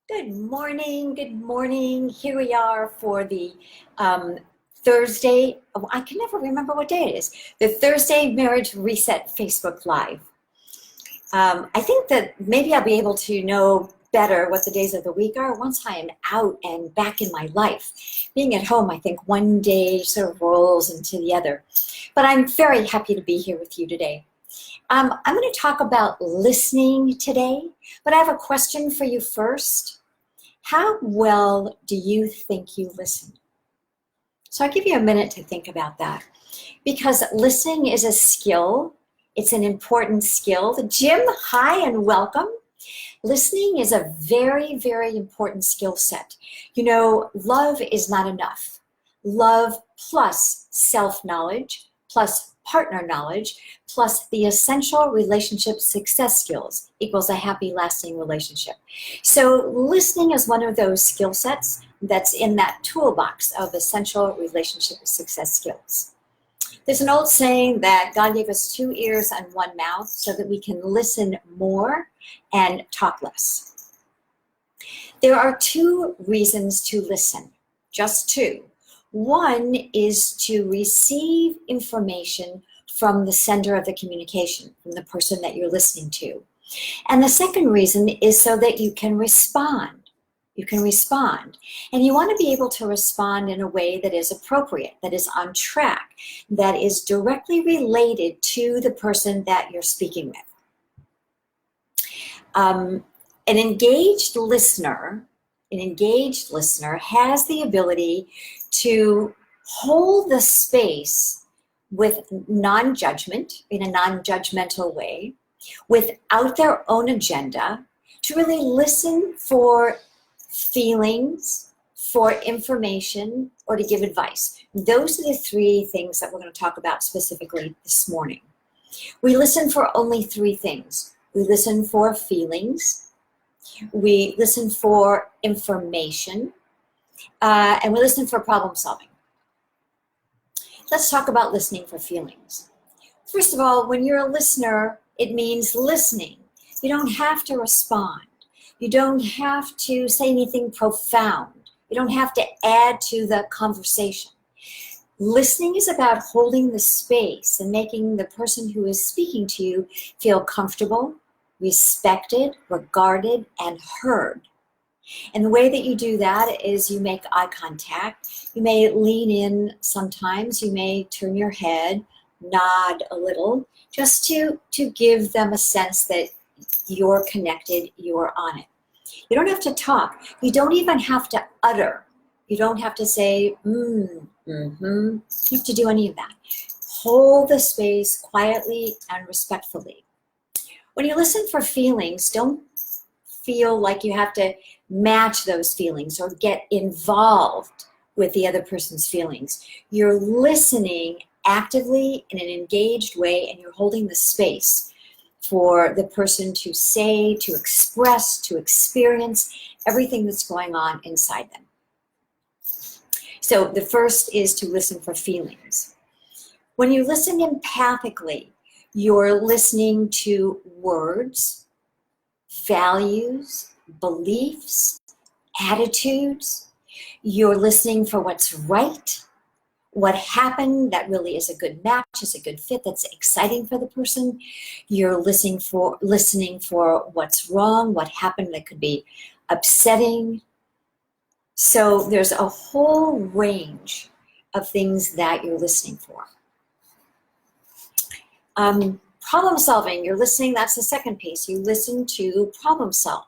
Good morning. Good morning. Here we are for the Thursday. Oh, I can never remember what day it is. The Thursday Marriage Reset Facebook Live. I think that maybe I'll be able to know better what the days of the week are once I am out and back in my life. Being at home, I think one day sort of rolls into the other. But I'm very happy to be here with you today. I'm going to talk about listening today, but I have a question for you first. How well do you think you listen? So I'll give you a minute to think about that, because listening is a skill. It's an important skill. Jim, hi and welcome. Listening is a very, very important skill set. You know, love is not enough. Love plus self-knowledge, plus partner knowledge, plus the essential relationship success skills equals a happy, lasting relationship. So listening is one of those skill sets that's in that toolbox of essential relationship success skills. There's an old saying that God gave us 2 ears and 1 mouth so that we can listen more and talk less. There are 2 reasons to listen, just 2. One is to receive information from the sender of the communication, from the person that you're listening to. And the second reason is so that you can respond. You can respond. And you want to be able to respond in a way that is appropriate, that is on track, that is directly related to the person that you're speaking with. An engaged listener has the ability to hold the space with non-judgment, in a non-judgmental way, without their own agenda, to really listen for feelings, for information, or to give advice. Those are the 3 things that we're going to talk about specifically this morning. We listen for only 3 things. We listen for feelings, we listen for information, and we listen for problem solving. Let's talk about listening for feelings. First of all, when you're a listener, it means listening. You don't have to respond. You don't have to say anything profound. You don't have to add to the conversation. Listening is about holding the space and making the person who is speaking to you feel comfortable, respected, regarded, and heard. And the way that you do that is you make eye contact. You may lean in sometimes. You may turn your head, nod a little, just to give them a sense that you're connected, you're on it. You don't have to talk. You don't even have to utter. You don't have to say, mm-hmm. You don't have to do any of that. Hold the space quietly and respectfully. When you listen for feelings, don't feel like you have to match those feelings or get involved with the other person's feelings. You're listening actively in an engaged way, and you're holding the space for the person to say, to express, to experience everything that's going on inside them. So the first is to listen for feelings. When you listen empathically, you're listening to words, values, beliefs, attitudes. You're listening for what's right, what happened that really is a good match, is a good fit, that's exciting for the person. You're listening for what's wrong, what happened that could be upsetting. So there's a whole range of things that you're listening for. Problem solving, you're listening, that's the second piece. You listen to problem solve.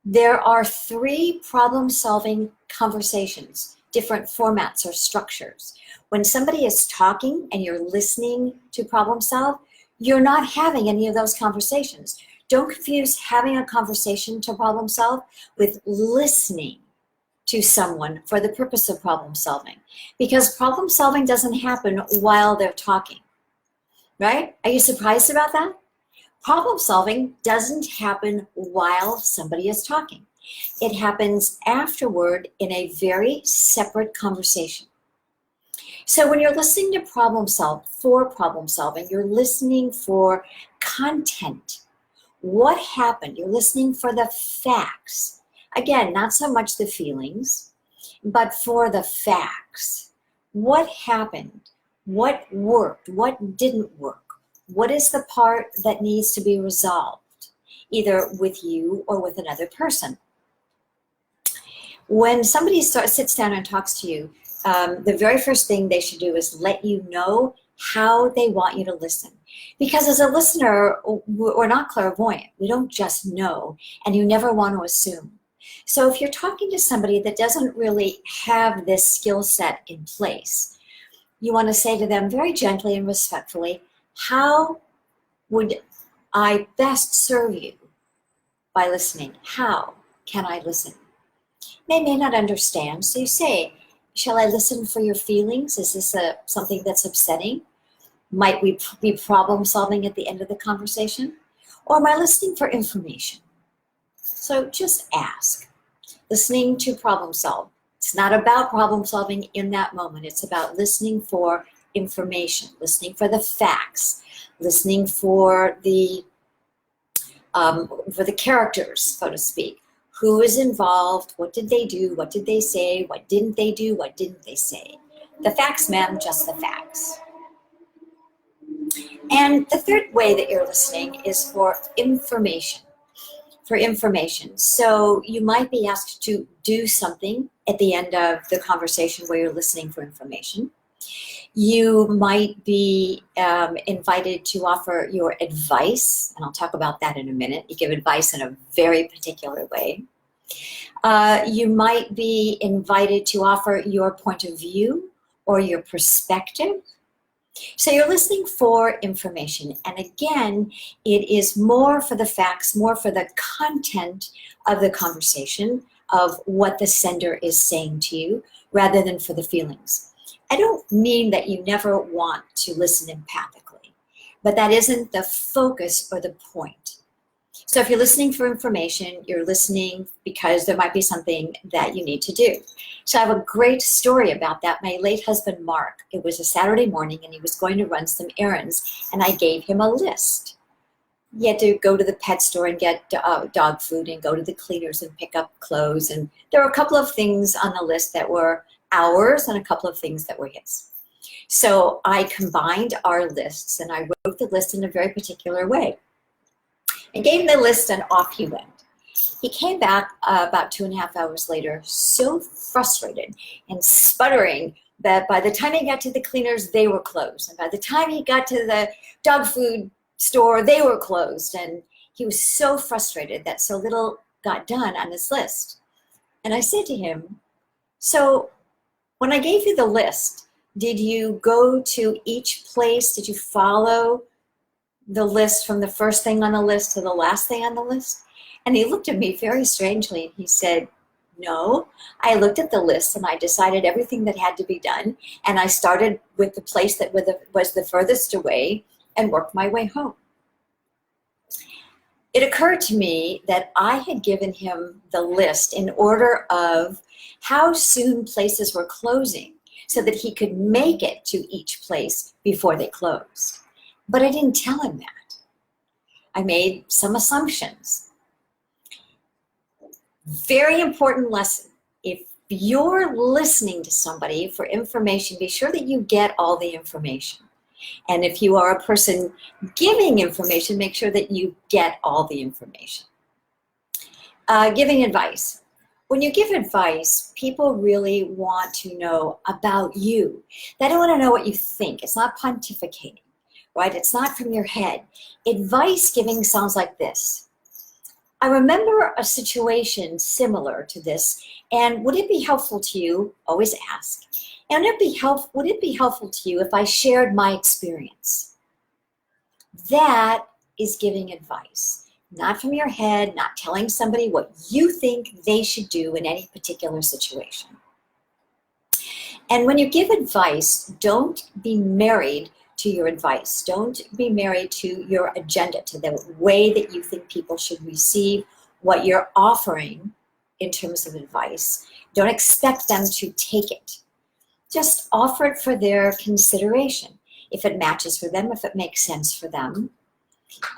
There are 3 problem solving conversations, different formats or structures. When somebody is talking and you're listening to problem solve, you're not having any of those conversations. Don't confuse having a conversation to problem solve with listening to someone for the purpose of problem solving, because problem solving doesn't happen while they're talking. Right? Are you surprised about that? Problem solving doesn't happen while somebody is talking. It happens afterward in a very separate conversation. So when you're listening to problem solving, you're listening for content. What happened? You're listening for the facts. Again, not so much the feelings, but for the facts. What happened? What worked? What didn't work? What is the part that needs to be resolved, either with you or with another person? When somebody sits down and talks to you, the very first thing they should do is let you know how they want you to listen. Because as a listener, we're not clairvoyant. We don't just know, and you never want to assume. So if you're talking to somebody that doesn't really have this skill set in place, you want to say to them very gently and respectfully, how would I best serve you by listening? How can I listen? They may not understand, so you say, shall I listen for your feelings? Is this something that's upsetting? Might we be problem solving at the end of the conversation? Or am I listening for information? So just ask. Listening to problem solve. It's not about problem solving in that moment. It's about listening for information, listening for the facts, listening for the characters, so to speak. Who is involved? What did they do? What did they say? What didn't they do? What didn't they say? The facts, ma'am, just the facts. And the third way that you're listening is for information. For information. So you might be asked to do something at the end of the conversation where you're listening for information. You might be invited to offer your advice, and I'll talk about that in a minute. You give advice in a very particular way. You might be invited to offer your point of view or your perspective. So you're listening for information. And again, it is more for the facts, more for the content of the conversation, of what the sender is saying to you, rather than for the feelings. I don't mean that you never want to listen empathically, but that isn't the focus or the point. So if you're listening for information, you're listening because there might be something that you need to do. So I have a great story about that. My late husband, Mark, it was a Saturday morning and he was going to run some errands, and I gave him a list. He had to go to the pet store and get dog food and go to the cleaners and pick up clothes. And there were a couple of things on the list that were ours and a couple of things that were his. So I combined our lists and I wrote the list in a very particular way. I gave him the list and off he went. He came back about 2.5 hours later, so frustrated and sputtering that by the time he got to the cleaners, they were closed. And by the time he got to the dog food store, they were closed. And he was so frustrated that so little got done on his list. And I said to him, so when I gave you the list, did you go to each place? Did you follow the list from the first thing on the list to the last thing on the list? And he looked at me very strangely and he said, no, I looked at the list and I decided everything that had to be done, and I started with the place that was the furthest away and worked my way home. It occurred to me that I had given him the list in order of how soon places were closing so that he could make it to each place before they closed. But I didn't tell him that. I made some assumptions. Very important lesson. If you're listening to somebody for information, be sure that you get all the information. And if you are a person giving information, make sure that you get all the information. Giving advice. When you give advice, people really want to know about you. They don't want to know what you think. It's not pontificating. Right? It's not from your head. Advice giving sounds like this. I remember a situation similar to this, and would it be helpful to you? Always ask. And would it be helpful to you if I shared my experience? That is giving advice. Not from your head, not telling somebody what you think they should do in any particular situation. And when you give advice, don't be married to your advice. Don't be married to your agenda, to the way that you think people should receive what you're offering in terms of advice. Don't expect them to take it. Just offer it for their consideration. If it matches for them, if it makes sense for them.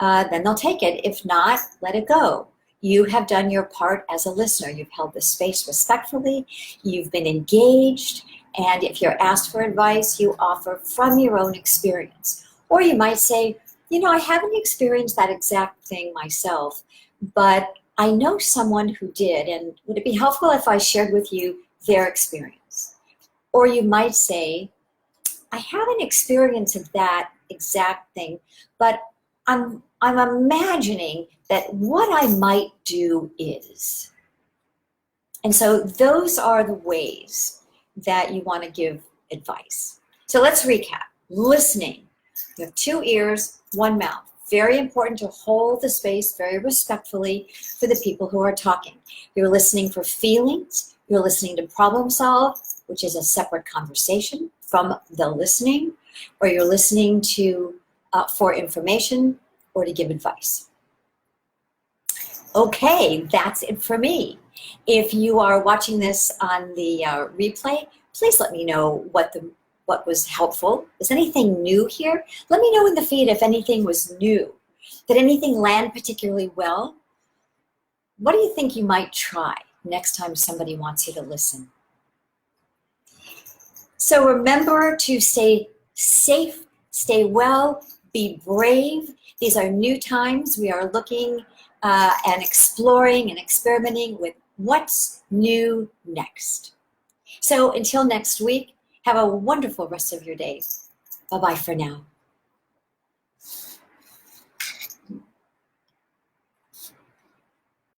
then they'll take it. If not, let it go. You have done your part as a listener. You've held the space respectfully. You've been engaged. And if you're asked for advice, you offer from your own experience. Or you might say, I haven't experienced that exact thing myself, but I know someone who did, and would it be helpful if I shared with you their experience? Or you might say, I haven't experienced that exact thing, but I'm imagining that what I might do is. And so those are the ways that you want to give advice. So let's recap. Listening. You have 2 ears, 1 mouth. Very important to hold the space very respectfully for the people who are talking. You're listening for feelings. You're listening to problem solve, which is a separate conversation from the listening, or you're listening to for information or to give advice. Okay, that's it for me. If you are watching this on the replay, please let me know what was helpful. Is anything new here? Let me know in the feed if anything was new. Did anything land particularly well? What do you think you might try next time somebody wants you to listen? So remember to stay safe, stay well, be brave. These are new times. We are looking and exploring and experimenting with what's new next. So until next week, have a wonderful rest of your day. Bye-bye for now.